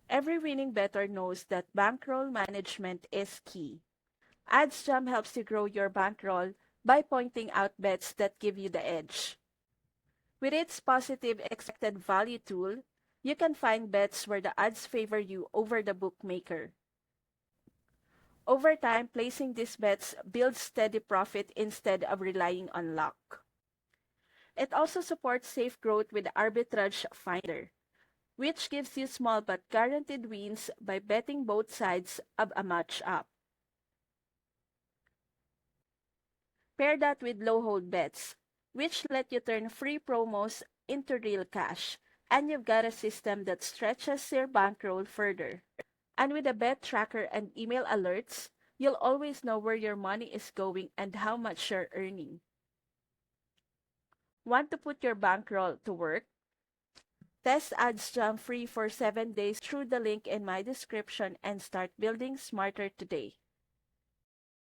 Every winning bettor knows that bankroll management is key. OddsJam helps you grow your bankroll by pointing out bets that give you the edge. With its positive expected value tool, you can find bets where the odds favor you over the bookmaker. Over time, placing these bets builds steady profit instead of relying on luck. It also supports safe growth with the Arbitrage Finder, which gives you small but guaranteed wins by betting both sides of a match-up. Pair that with low-hold bets, which let you turn free promos into real cash, and you've got a system that stretches your bankroll further. And with a bet tracker and email alerts, you'll always know where your money is going and how much you're earning. Want to put your bankroll to work? Test OddsJam free for 7 days through the link in my description and start building smarter today.